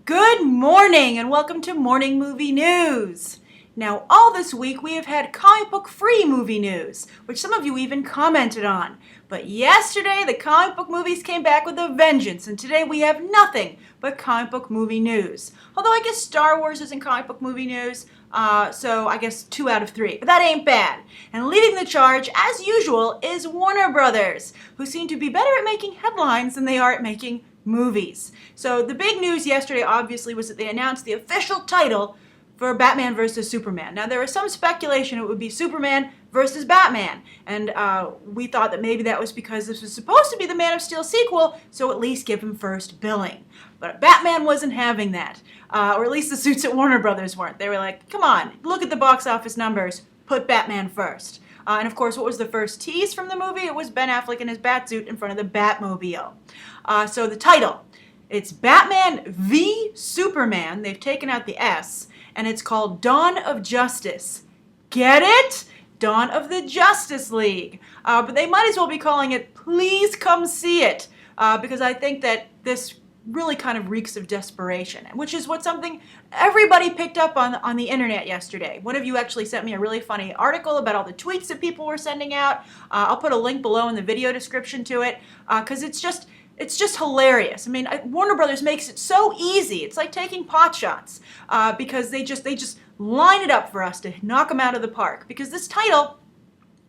Good morning and welcome to Morning Movie News. Now, all this week we have had comic book free movie news, which some of you even commented on. But yesterday the comic book movies came back with a vengeance, and today we have nothing but comic book movie news. Although I guess Star Wars isn't comic book movie news, so I guess 2 out of 3. But that ain't bad. And leading the charge, as usual, is Warner Brothers, who seem to be better at making headlines than they are at making movies. So the big news yesterday obviously was that they announced the official title for Batman vs. Superman. Now there was some speculation it would be Superman versus Batman, and we thought that maybe that was because this was supposed to be the Man of Steel sequel, so at least give him first billing. But Batman wasn't having that, or at least the suits at Warner Brothers weren't. They were like, come on, look at the box office numbers, put Batman first. And of course, what was the first tease from the movie? It was Ben Affleck in his Batsuit in front of the Batmobile. So the title, it's Batman v Superman. They've taken out the S, and it's called Dawn of Justice. Get it? Dawn of the Justice League. But they might as well be calling it Please Come See It, because I think that this really kind of reeks of desperation, which is something everybody picked up on the internet yesterday. One of you actually sent me a really funny article about all the tweets that people were sending out. I'll put a link below in the video description to it, because it's just hilarious. I mean, Warner Brothers makes it so easy. It's like taking pot shots, because they just line it up for us to knock them out of the park. Because this title,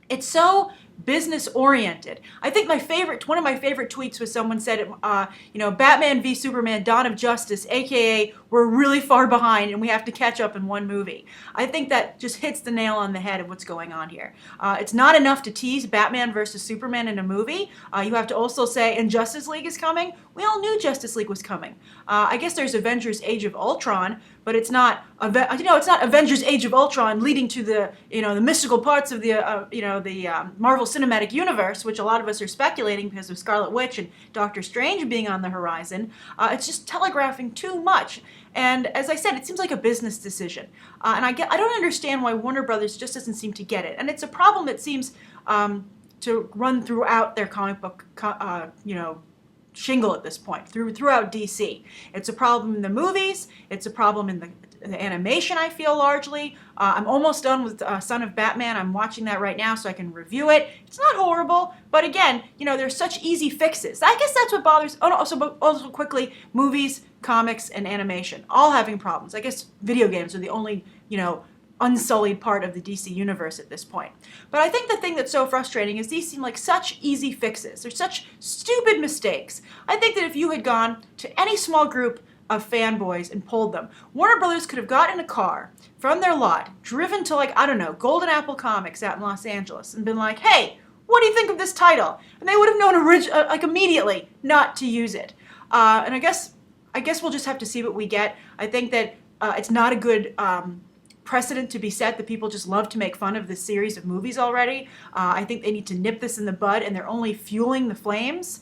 it's so business oriented. I think one of my favorite tweets was someone said, Batman v Superman, Dawn of Justice, aka we're really far behind and we have to catch up in one movie. I think that just hits the nail on the head of what's going on here. It's not enough to tease Batman versus Superman in a movie. You have to also say, and Justice League is coming. We all knew Justice League was coming. I guess there's Avengers Age of Ultron, but it's not Avengers Age of Ultron leading to the mystical parts of the Marvel Cinematic Universe, which a lot of us are speculating because of Scarlet Witch and Doctor Strange being on the horizon. It's just telegraphing too much. And as I said, it seems like a business decision. And I don't understand why Warner Brothers just doesn't seem to get it. And it's a problem that seems to run throughout their comic book, shingle at this point, throughout DC. It's a problem in the movies. It's a problem in the animation, I feel, largely. I'm almost done with Son of Batman. I'm watching that right now so I can review it. It's not horrible, but again, there's such easy fixes. I guess that's what bothers. Oh, no, also quickly, movies, comics, and animation, all having problems. I guess video games are the only, unsullied part of the DC universe at this point. But I think the thing that's so frustrating is these seem like such easy fixes. They're such stupid mistakes. I think that if you had gone to any small group of fanboys and polled them, Warner Brothers could have gotten a car from their lot, driven to Golden Apple Comics out in Los Angeles, and been like, hey, what do you think of this title? And they would have known immediately not to use it. And I guess we'll just have to see what we get. I think that it's not a good precedent to be set that people just love to make fun of this series of movies already. I think they need to nip this in the bud, and they're only fueling the flames.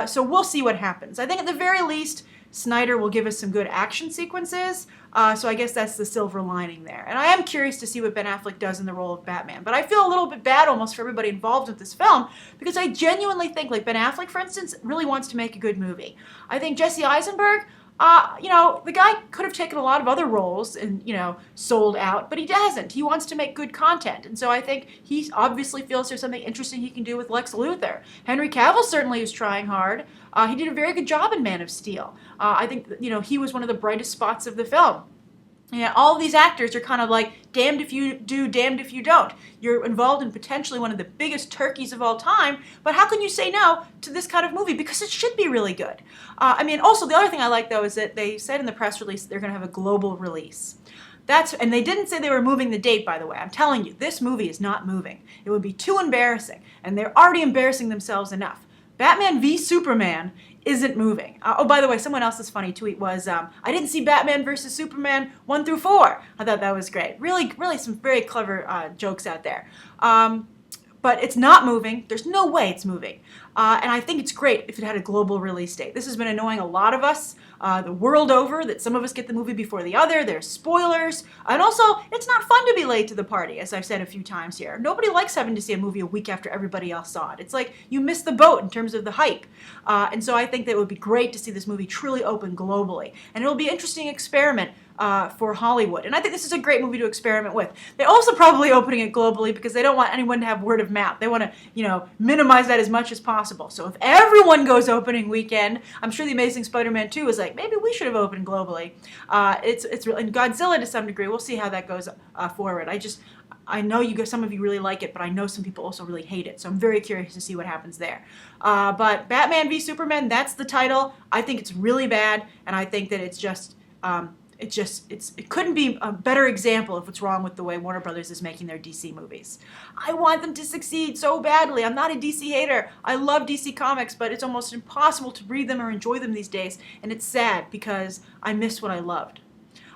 So we'll see what happens. I think at the very least, Snyder will give us some good action sequences, so I guess that's the silver lining there. And I am curious to see what Ben Affleck does in the role of Batman. But I feel a little bit bad almost for everybody involved with this film, because I genuinely think, Ben Affleck, for instance, really wants to make a good movie. I think Jesse Eisenberg, the guy could have taken a lot of other roles and, sold out, but he doesn't. He wants to make good content. And so I think he obviously feels there's something interesting he can do with Lex Luthor. Henry Cavill certainly is trying hard. He did a very good job in Man of Steel. I think, he was one of the brightest spots of the film. Yeah, all of these actors are kind of like damned if you do, damned if you don't. You're involved in potentially one of the biggest turkeys of all time, but how can you say no to this kind of movie? Because it should be really good. Also the other thing I like, though, is that they said in the press release they're going to have a global release. And they didn't say they were moving the date, by the way. I'm telling you, this movie is not moving. It would be too embarrassing, and they're already embarrassing themselves enough. Batman v Superman isn't moving. By the way, someone else's funny tweet was, I didn't see Batman versus Superman 1 through 4. I thought that was great. Really, really some very clever jokes out there. But it's not moving. There's no way it's moving. And I think it's great if it had a global release date. This has been annoying a lot of us the world over, that some of us get the movie before the other. There's spoilers. And also, it's not fun to be late to the party, as I've said a few times here. Nobody likes having to see a movie a week after everybody else saw it. It's like you missed the boat in terms of the hype. And so I think that it would be great to see this movie truly open globally. And it'll be an interesting experiment for Hollywood. And I think this is a great movie to experiment with. They're also probably opening it globally because they don't want anyone to have word of mouth. They want to, minimize that as much as possible. So if everyone goes opening weekend, I'm sure The Amazing Spider-Man 2 is like, maybe we should have opened globally. It's really, and Godzilla to some degree. We'll see how that goes forward. I know some of you really like it, but I know some people also really hate it. So I'm very curious to see what happens there. But Batman v Superman, that's the title. I think it's really bad, and I think that it's just... it couldn't be a better example of what's wrong with the way Warner Brothers is making their DC movies. I want them to succeed so badly. I'm not a DC hater. I love DC Comics, but it's almost impossible to read them or enjoy them these days, and it's sad because I miss what I loved.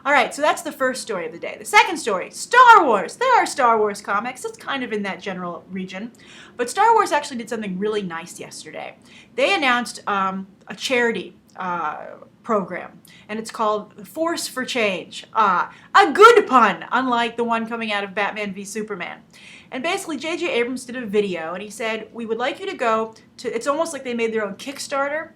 All right, so that's the first story of the day. The second story, Star Wars. There are Star Wars comics. It's kind of in that general region. But Star Wars actually did something really nice yesterday. They announced a charity program, and it's called Force for Change. A good pun, unlike the one coming out of Batman v Superman. And basically, J.J. Abrams did a video, and he said, we would like you to go to, it's almost like they made their own Kickstarter,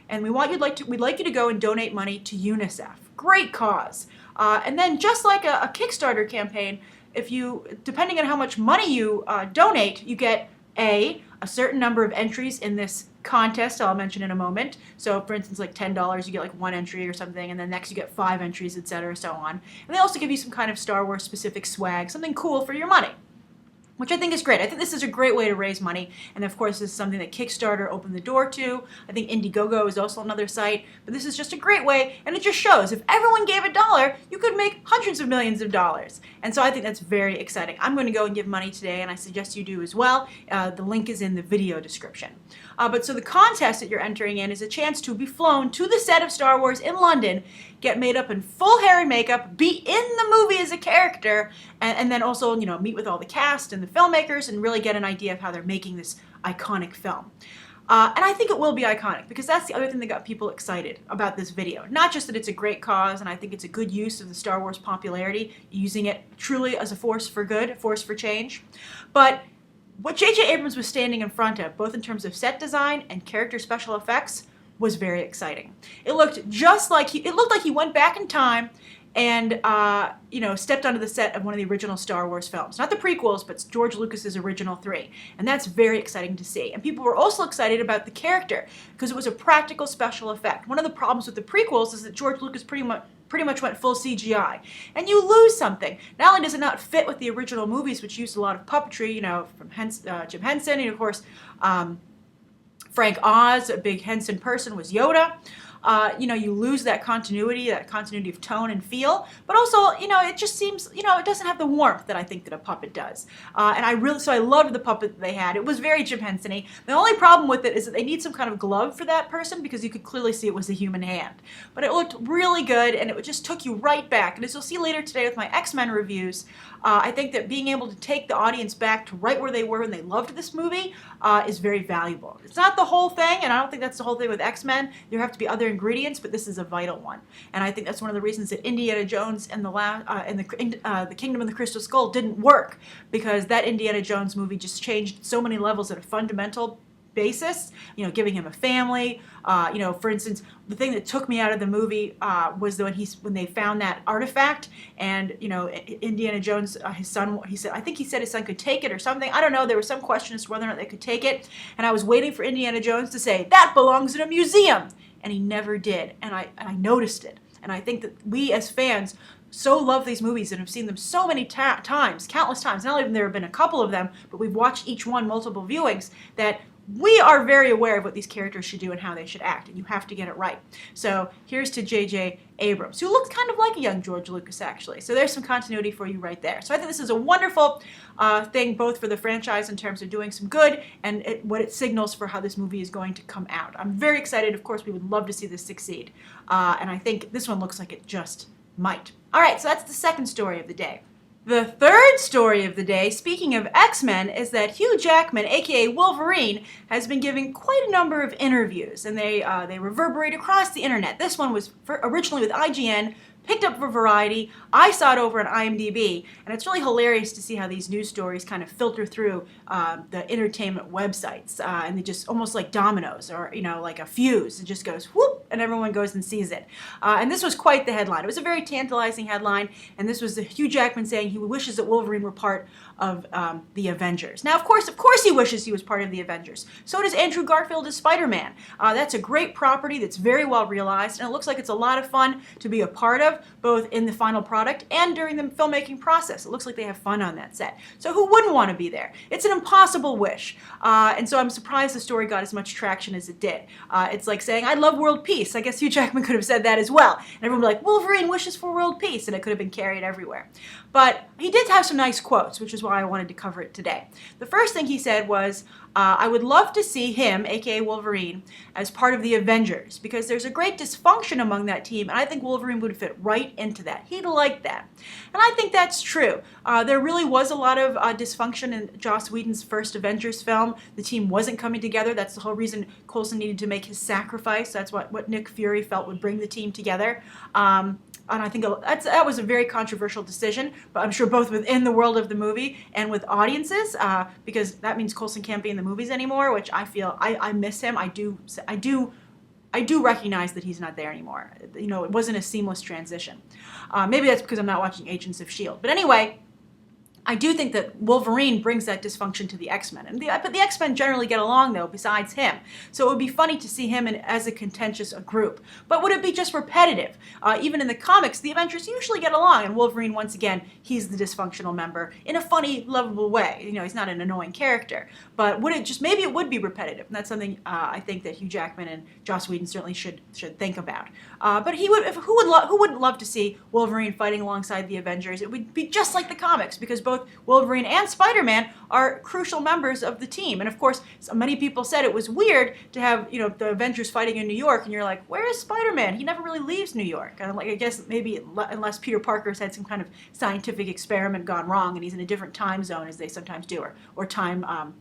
and we'd like you to go and donate money to UNICEF. Great cause. And then just like a Kickstarter campaign, depending on how much money you donate, you get a certain number of entries in this contest I'll mention in a moment. So for instance, like $10, you get like one entry or something, and then next you get 5 entries, etc., so on. And they also give you some kind of Star Wars specific swag, something cool for your money, which I think is great. I think this is a great way to raise money, and of course this is something that Kickstarter opened the door to. I think Indiegogo is also another site, but this is just a great way, and it just shows if everyone gave $1, you could make hundreds of millions of dollars. And so I think that's very exciting. I'm going to go and give money today, and I suggest you do as well. The link is in the video description. But so the contest that you're entering in is a chance to be flown to the set of Star Wars in London, get made up in full hair and makeup, be in the movie as a character, and then also, meet with all the cast and the filmmakers and really get an idea of how they're making this iconic film. And I think it will be iconic because that's the other thing that got people excited about this video. Not just that it's a great cause, and I think it's a good use of the Star Wars popularity, using it truly as a force for good, a force for change, but what J.J. Abrams was standing in front of, both in terms of set design and character special effects, was very exciting. It looked like he went back in time and stepped onto the set of one of the original Star Wars films. Not the prequels, but George Lucas's original 3. And that's very exciting to see. And people were also excited about the character because it was a practical special effect. One of the problems with the prequels is that George Lucas pretty much went full CGI. And you lose something. Not only does it not fit with the original movies, which used a lot of puppetry, from Jim Henson, and of course, Frank Oz, a big Henson person, was Yoda. You lose that continuity of tone and feel, but also, it just seems, it doesn't have the warmth that I think that a puppet does. And I loved the puppet that they had. It was very Jim Henson-y. The only problem with it is that they need some kind of glove for that person because you could clearly see it was a human hand. But it looked really good, and it just took you right back. And as you'll see later today with my X-Men reviews, I think that being able to take the audience back to right where they were when they loved this movie is very valuable. It's not the whole thing, and I don't think that's the whole thing with X-Men. There have to be other ingredients, but this is a vital one. And I think that's one of the reasons that Indiana Jones and the Kingdom of the Crystal Skull didn't work, because that Indiana Jones movie just changed so many levels at a fundamental basis, giving him a family. For instance, the thing that took me out of the movie was when they found that artifact, and Indiana Jones, his son, I think he said his son could take it or something. I don't know. There was some question as to whether or not they could take it, and I was waiting for Indiana Jones to say that belongs in a museum, and he never did. And I noticed it, and I think that we as fans so love these movies and have seen them so many times, countless times. Not even there have been a couple of them, but we've watched each one multiple viewings, that we are very aware of what these characters should do and how they should act, and you have to get it right. So here's to J.J. Abrams, who looks kind of like a young George Lucas, actually. So there's some continuity for you right there. So I think this is a wonderful thing, both for the franchise in terms of doing some good and what it signals for how this movie is going to come out. I'm very excited. Of course, we would love to see this succeed. And I think this one looks like it just might. All right, so that's the second story of the day. The third story of the day, speaking of X-Men, is that Hugh Jackman, aka Wolverine, has been giving quite a number of interviews, and they reverberate across the internet. This one was originally with IGN, picked up for Variety. I saw it over on IMDb, and it's really hilarious to see how these news stories kind of filter through the entertainment websites, and they just almost like dominoes, or like a fuse. It just goes whoop, and everyone goes and sees it. And this was quite the headline. It was a very tantalizing headline, and this was Hugh Jackman saying he wishes that Wolverine were part of the Avengers. Now, of course he wishes he was part of the Avengers. So does Andrew Garfield as Spider-Man. That's a great property that's very well realized, and it looks like it's a lot of fun to be a part of, both in the final product and during the filmmaking process. It looks like they have fun on that set. So who wouldn't want to be there? It's an impossible wish. And so I'm surprised the story got as much traction as it did. It's like saying, I love world peace. I guess Hugh Jackman could have said that as well. And everyone would be like, Wolverine wishes for world peace. And it could have been carried everywhere. But he did have some nice quotes, which is why I wanted to cover it today. The first thing he said was, I would love to see him, aka Wolverine, as part of the Avengers, because there's a great dysfunction among that team, and I think Wolverine would fit right into that. He'd like that. And I think that's true. There really was a lot of dysfunction in Joss Whedon's first Avengers film. The team wasn't coming together. That's the whole reason Coulson needed to make his sacrifice. That's what Nick Fury felt would bring the team together. And I think that was a very controversial decision, but I'm sure both within the world of the movie and with audiences, because that means Coulson can't be in the movies anymore, which I feel I miss him. I do recognize that he's not there anymore. It wasn't a seamless transition. Maybe that's because I'm not watching Agents of S.H.I.E.L.D. But anyway, I do think that Wolverine brings that dysfunction to the X-Men. But the X-Men generally get along, though, besides him. So it would be funny to see him as a contentious group. But would it be just repetitive? Even in the comics, the Avengers usually get along, and Wolverine, once again, he's the dysfunctional member in a funny, lovable way. He's not an annoying character. But maybe it would be repetitive. And that's something I think that Hugh Jackman and Joss Whedon certainly should think about. But who wouldn't love to see Wolverine fighting alongside the Avengers? It would be just like the comics, because both Wolverine and Spider-Man are crucial members of the team. And of course, so many people said it was weird to have, the Avengers fighting in New York, and you're like, where is Spider-Man? He never really leaves New York. And I guess maybe unless Peter Parker's had some kind of scientific experiment gone wrong and he's in a different time zone, as they sometimes do, or timeline.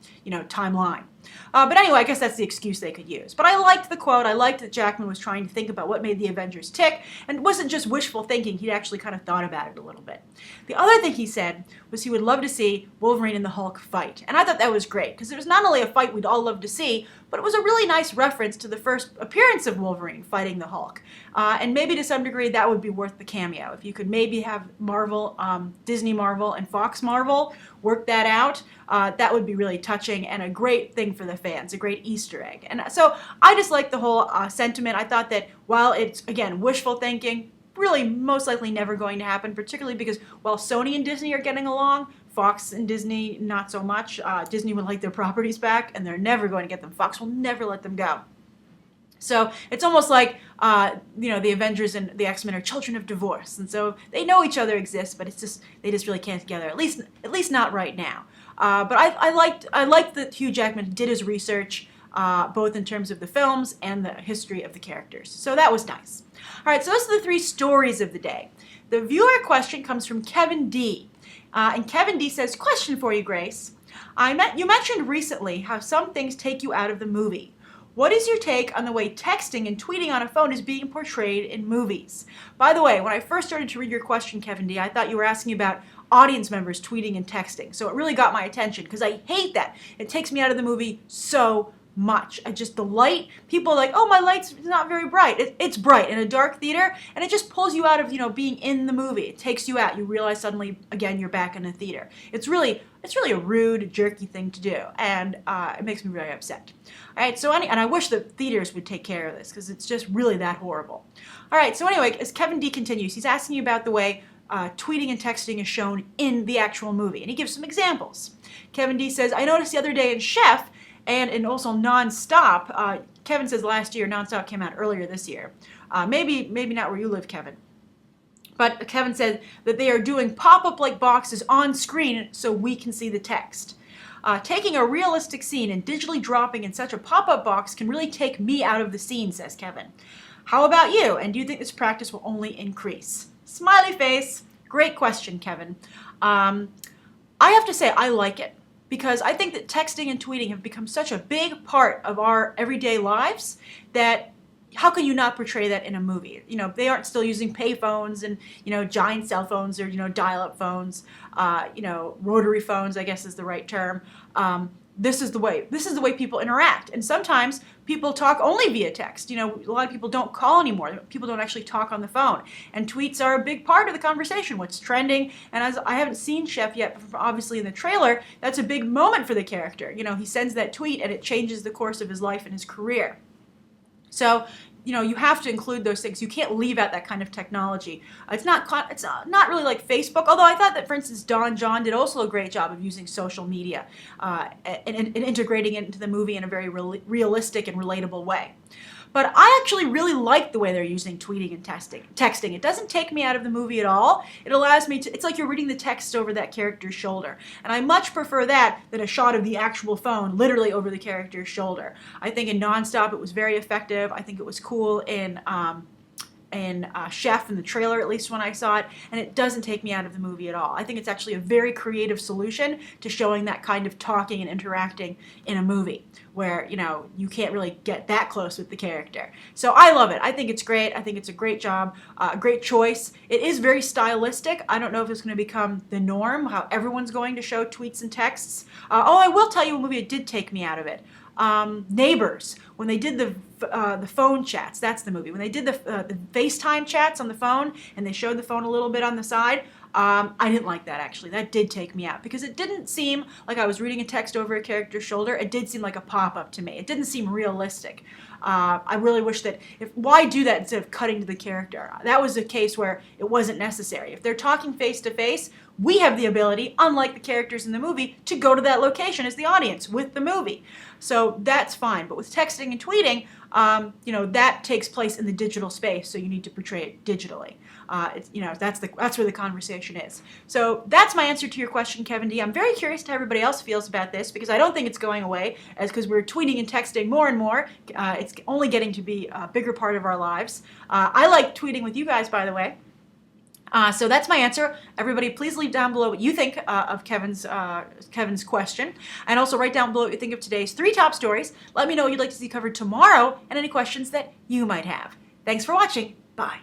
But anyway, I guess that's the excuse they could use. But I liked the quote. I liked that Jackman was trying to think about what made the Avengers tick, and it wasn't just wishful thinking. He'd actually kind of thought about it a little bit. The other thing he said was he would love to see Wolverine and the Hulk fight. And I thought that was great, because it was not only a fight we'd all love to see, but it was a really nice reference to the first appearance of Wolverine fighting the Hulk. And maybe to some degree that would be worth the cameo. If you could maybe have Marvel, Disney Marvel and Fox Marvel work that out, that would be really touching and a great thing for the fans, a great Easter egg. And so I just like the whole sentiment. I thought that while it's, again, wishful thinking, really most likely never going to happen, particularly because while Sony and Disney are getting along, Fox and Disney not so much. Disney would like their properties back, and they're never going to get them. Fox will never let them go. So it's almost like, the Avengers and the X-Men are children of divorce. And so they know each other exists, but they just really can't together, at least not right now. But I liked that Hugh Jackman did his research, both in terms of the films and the history of the characters. So that was nice. All right, so those are the three stories of the day. The viewer question comes from Kevin D. And Kevin D says, question for you, Grace. You mentioned recently how some things take you out of the movie. What is your take on the way texting and tweeting on a phone is being portrayed in movies? By the way, when I first started to read your question, Kevin D., I thought you were asking about audience members tweeting and texting. So it really got my attention, because I hate that. It takes me out of the movie so much. The light, people are like, oh, my light's not very bright. It's bright in a dark theater, and it just pulls you out of, being in the movie. It takes you out. You realize suddenly, again, you're back in the theater. It's really a rude, jerky thing to do, and it makes me really upset. All right, and I wish the theaters would take care of this, because it's just really that horrible. All right, so anyway, as Kevin D continues, he's asking you about the way tweeting and texting is shown in the actual movie, and he gives some examples. Kevin D says, I noticed the other day in Chef, and also Nonstop. Kevin says last year, Nonstop came out earlier this year. Maybe not where you live, Kevin. But Kevin said that they are doing pop-up like boxes on screen so we can see the text. Taking a realistic scene and digitally dropping in such a pop-up box can really take me out of the scene, says Kevin. How about you? And do you think this practice will only increase? Smiley face. Great question, Kevin. I have to say I like it because I think that texting and tweeting have become such a big part of our everyday lives that how can you not portray that in a movie? You know, they aren't still using payphones and, you know, giant cell phones or, you know, dial-up phones, you know, rotary phones, I guess is the right term. This is the way people interact. And sometimes people talk only via text. You know, a lot of people don't call anymore. People don't actually talk on the phone. And tweets are a big part of the conversation, what's trending. And as I haven't seen Chef yet, but obviously in the trailer, that's a big moment for the character. You know, he sends that tweet and it changes the course of his life and his career. So, you know, you have to include those things. You can't leave out that kind of technology. It's not really like Facebook, although I thought that, for instance, Don John did also a great job of using social media and integrating it into the movie in a very realistic and relatable way. But I actually really like the way they're using tweeting and texting. It doesn't take me out of the movie at all. It allows me to, it's like you're reading the text over that character's shoulder. And I much prefer that than a shot of the actual phone literally over the character's shoulder. I think in Nonstop it was very effective. I think it was cool in Chef in the trailer, at least when I saw it, and it doesn't take me out of the movie at all. I think it's actually a very creative solution to showing that kind of talking and interacting in a movie where, you know, you can't really get that close with the character. So I love it. I think it's great. I think it's a great job, a great choice. It is very stylistic. I don't know if it's going to become the norm, how everyone's going to show tweets and texts. I will tell you a movie that did take me out of it. Neighbors, when they did the phone chats, that's the movie. When they did the FaceTime chats on the phone and they showed the phone a little bit on the side, I didn't like that actually. That did take me out because it didn't seem like I was reading a text over a character's shoulder. It did seem like a pop-up to me. It didn't seem realistic. I really wish that, why do that instead of cutting to the character? That was a case where it wasn't necessary. If they're talking face to face, we have the ability, unlike the characters in the movie, to go to that location as the audience with the movie. So that's fine. But with texting and tweeting, you know, that takes place in the digital space, so you need to portray it digitally. You know, that's where the conversation is. So that's my answer to your question, Kevin D. I'm very curious to how everybody else feels about this because I don't think it's going away, as because we're tweeting and texting more and more. It's only getting to be a bigger part of our lives. I like tweeting with you guys, by the way. So that's my answer. Everybody, please leave down below what you think of Kevin's question. And also write down below what you think of today's 3 top stories. Let me know what you'd like to see covered tomorrow and any questions that you might have. Thanks for watching. Bye.